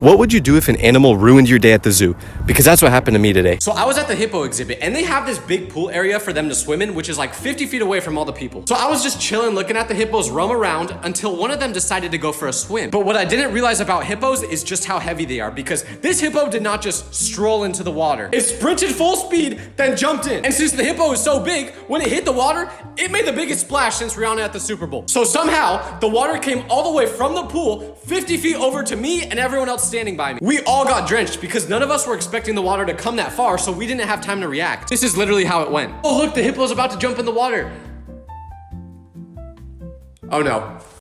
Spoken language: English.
What would you do if an animal ruined your day at the zoo? Because that's what happened to me today. So I was at the hippo exhibit and they have this big pool area for them to swim in, which is like 50 feet away from all the people. So I was just chilling looking at the hippos roam around until one of them decided to go for a swim. But what I didn't realize about hippos is just how heavy they are, because this hippo did not just stroll into the water. It sprinted full speed, then jumped in. And since the hippo is so big, when it hit the water, it made the biggest splash since Rihanna at the Super Bowl. So somehow the water came all the way from the pool 50 feet over to me and everyone else standing by me. We all got drenched because none of us were expecting the water to come that far, so we didn't have time to react. This is literally how it went. Oh, look, the hippo's about to jump in the water. Oh no.